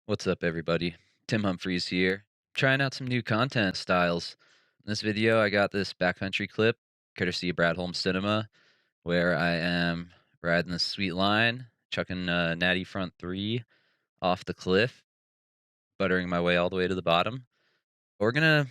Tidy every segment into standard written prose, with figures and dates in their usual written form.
What's up, everybody? Tim Humphreys here, trying out some new content styles. In this video, I got this backcountry clip, courtesy of Brad Holmes Cinema, where I am riding this sweet line, chucking a natty front three off the cliff, buttering my way all the way to the bottom. We're gonna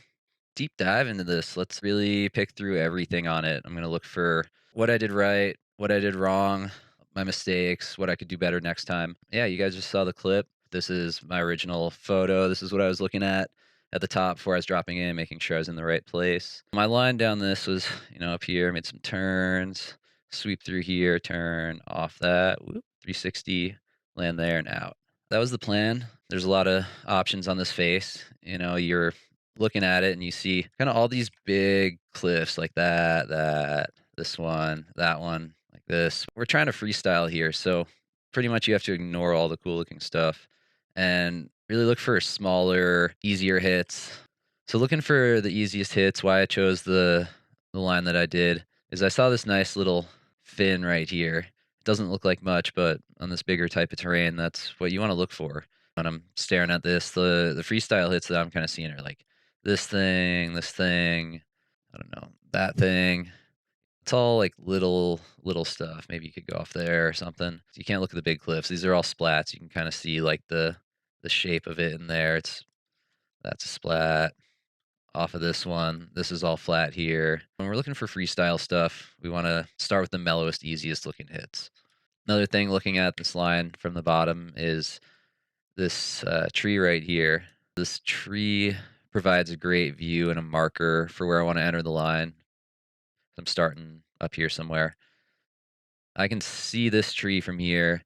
deep dive into this. Let's really pick through everything on it. I'm gonna look for what I did right, what I did wrong, my mistakes, what I could do better next time. Yeah, you guys just saw the clip. This is my original photo. This is what I was looking at the top before I was dropping in, making sure I was in the right place. My line down this was, up here, made some turns, sweep through here, turn off that, whoop, 360, land there and out. That was the plan. There's a lot of options on this face. You're looking at it and you see kind of all these big cliffs like that, this one, that one, like this. We're trying to freestyle here, so pretty much you have to ignore all the cool looking stuff and really look for smaller, easier hits. So looking for the easiest hits, why I chose the line that I did is I saw this nice little fin right here. It doesn't look like much, but on this bigger type of terrain, that's what you want to look for. When I'm staring at this, the freestyle hits that I'm kind of seeing are like this thing, I don't know, that thing. It's all like little stuff. Maybe you could go off there or something. You can't look at the big cliffs. These are all splats. You can kind of see like the shape of it in there. That's a splat. Off of this one, this is all flat here. When we're looking for freestyle stuff, we want to start with the mellowest, easiest looking hits. Another thing looking at this line from the bottom is this tree right here. This tree provides a great view and a marker for where I want to enter the line. I'm starting up here somewhere. I can see this tree from here,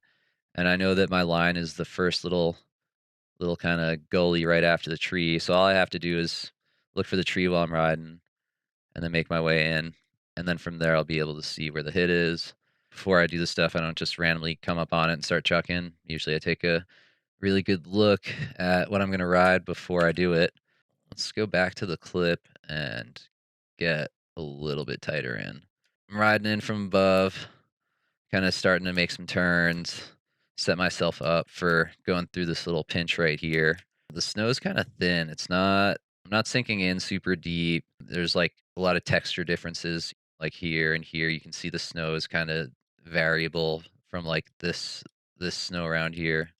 and I know that my line is the first little kind of gully right after the tree. So all I have to do is look for the tree while I'm riding, and then make my way in. And then from there, I'll be able to see where the hit is. Before I do the stuff, I don't just randomly come up on it and start chucking. Usually I take a really good look at what I'm going to ride before I do it. Let's go back to the clip and get a little bit tighter in. I'm riding in from above, kind of starting to make some turns, set myself up for going through this little pinch right here. The snow's kind of thin. I'm not sinking in super deep. There's like a lot of texture differences like here and here. You can see the snow is kind of variable from like this snow around here,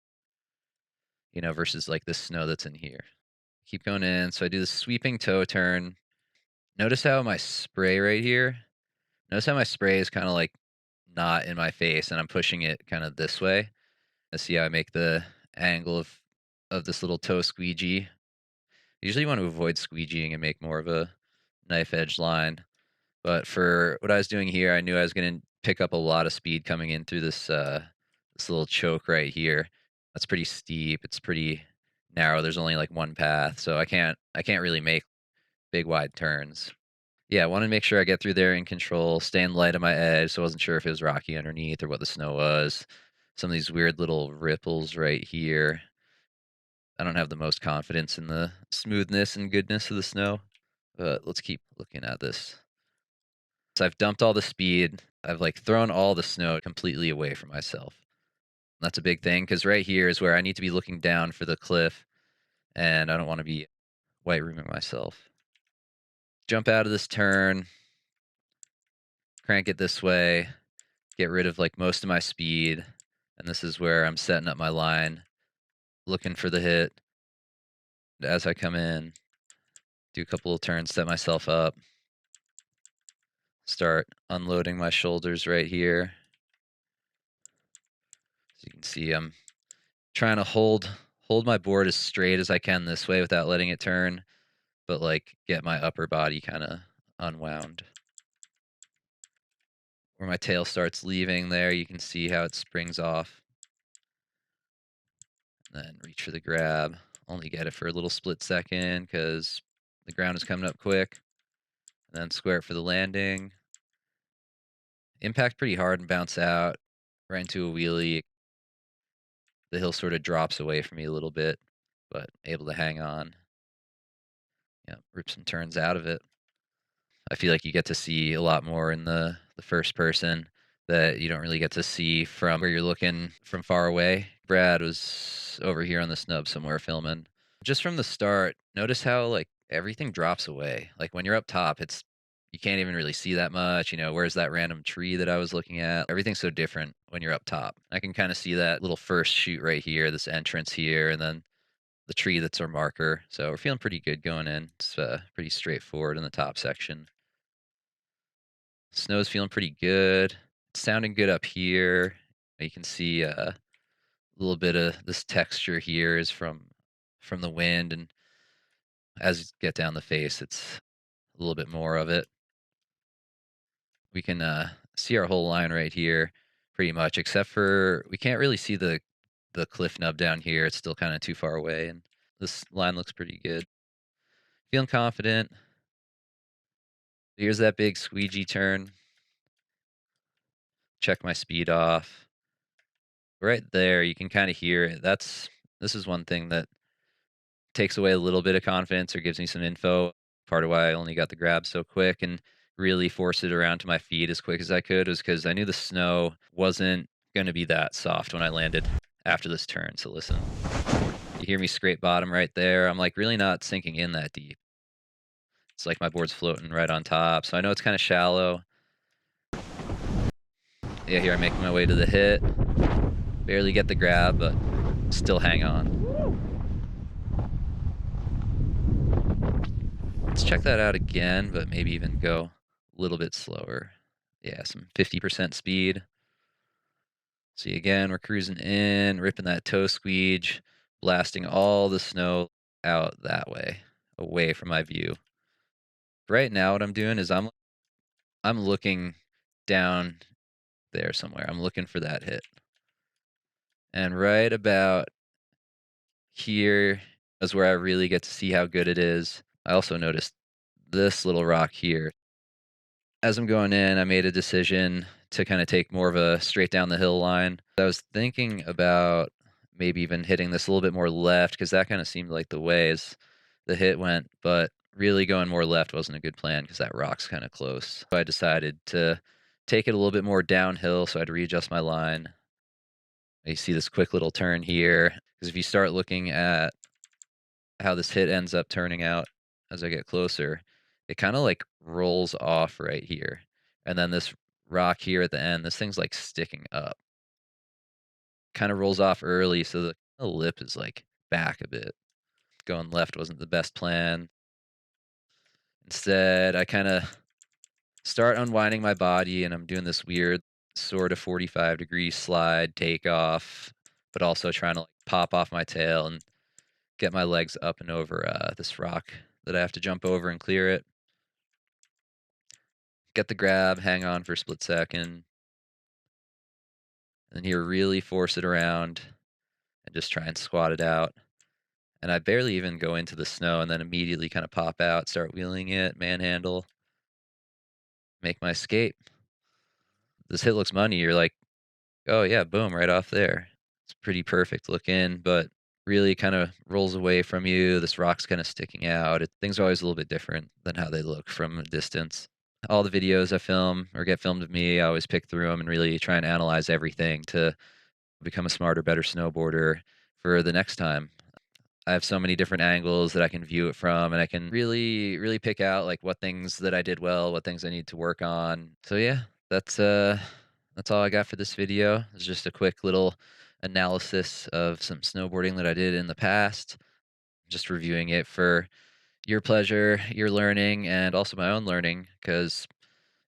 versus like this snow that's in here. Keep going in. So I do the sweeping toe turn. Notice how my spray right here, notice how my spray is kind of like not in my face and I'm pushing it kind of this way. Let's see how I make the angle of this little toe squeegee. Usually you want to avoid squeegeeing and make more of a knife edge line. But for what I was doing here, I knew I was going to pick up a lot of speed coming in through this little choke right here. That's pretty steep. It's pretty narrow. There's only like one path, so I can't really make big wide turns. Yeah, I want to make sure I get through there in control, staying light on my edge, so I wasn't sure if it was rocky underneath or what the snow was. Some of these weird little ripples right here. I don't have the most confidence in the smoothness and goodness of the snow, but let's keep looking at this. So I've dumped all the speed. I've like thrown all the snow completely away from myself. That's a big thing because right here is where I need to be looking down for the cliff, and I don't want to be white rooming myself. Jump out of this turn, crank it this way, get rid of like most of my speed, and this is where I'm setting up my line, looking for the hit. As I come in, do a couple of turns, set myself up, start unloading my shoulders right here. So you can see I'm trying to hold my board as straight as I can this way without letting it turn, but like get my upper body kind of unwound. Where my tail starts leaving there, you can see how it springs off. Then reach for the grab. Only get it for a little split second because the ground is coming up quick. And then square it for the landing. Impact pretty hard and bounce out right into a wheelie. The hill sort of drops away from me a little bit, but able to hang on. Yeah, rip some turns out of it. I feel like you get to see a lot more in the first person that you don't really get to see from where you're looking from far away. Brad was over here on the snub somewhere filming. Just from the start, notice how like everything drops away. Like when you're up top, you can't even really see that much. Where's that random tree that I was looking at? Everything's so different when you're up top. I can kind of see that little first shoot right here, this entrance here, and then the tree that's our marker. So we're feeling pretty good going in. It's pretty straightforward in the top section. Snow's feeling pretty good. It's sounding good up here. You can see a little bit of this texture here is from the wind, and as you get down the face, it's a little bit more of it. We can see our whole line right here pretty much, except for we can't really see the cliff nub down here. It's still kind of too far away, and this line looks pretty good. Feeling confident. Here's that big squeegee turn. Check my speed off. Right there, you can kind of hear it. This is one thing that takes away a little bit of confidence or gives me some info. Part of why I only got the grab so quick and really forced it around to my feet as quick as I could was because I knew the snow wasn't going to be that soft when I landed after this turn. So listen, you hear me scrape bottom right there. I'm like really not sinking in that deep. It's like my board's floating right on top. So I know it's kind of shallow. Yeah, here I'm making my way to the hit. Barely get the grab, but still hang on. Let's check that out again, but maybe even go a little bit slower. Yeah, some 50% speed. See, again, we're cruising in, ripping that toe squeege, blasting all the snow out that way, away from my view. Right now, what I'm doing is I'm looking down there somewhere. I'm looking for that hit. And right about here is where I really get to see how good it is. I also noticed this little rock here. As I'm going in, I made a decision to kind of take more of a straight down the hill line. I was thinking about maybe even hitting this a little bit more left because that kind of seemed like the way as the hit went, but really going more left wasn't a good plan because that rock's kind of close. So I decided to take it a little bit more downhill, so I'd readjust my line. You see this quick little turn here, because if you start looking at how this hit ends up turning out as I get closer, it kind of like rolls off right here. And then this rock here at the end, this thing's like sticking up. Kind of rolls off early, so the lip is like back a bit. Going left wasn't the best plan. Instead, I kind of start unwinding my body, and I'm doing this weird sort of 45-degree slide takeoff, but also trying to like pop off my tail and get my legs up and over this rock that I have to jump over and clear it. Get the grab, hang on for a split second, and here really force it around and just try and squat it out. And I barely even go into the snow and then immediately kind of pop out, start wheeling it, manhandle, make my escape. This hit looks money. You're like, oh yeah, boom, right off there. It's pretty perfect looking, but really kind of rolls away from you. This rock's kind of sticking out. Things are always a little bit different than how they look from a distance. All the videos I film or get filmed of me, I always pick through them and really try and analyze everything to become a smarter, better snowboarder for the next time. I have so many different angles that I can view it from, and I can really, really pick out like what things that I did well, what things I need to work on. So yeah, that's all I got for this video. It's just a quick little analysis of some snowboarding that I did in the past. Just reviewing it for your pleasure, your learning, and also my own learning, because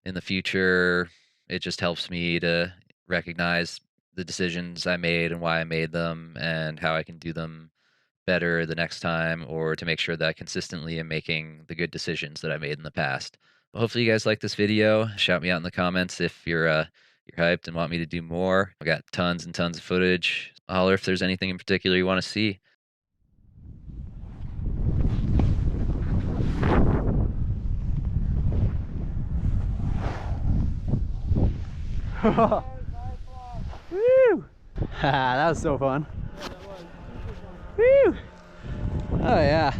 in the future, it just helps me to recognize the decisions I made and why I made them and how I can do them better the next time, or to make sure that I consistently am making the good decisions that I made in the past. Well, hopefully you guys like this video. Shout me out in the comments if you're hyped and want me to do more. I got tons and tons of footage. Holler if there's anything in particular you want to see. Woo! That was so fun. Woo! Oh yeah.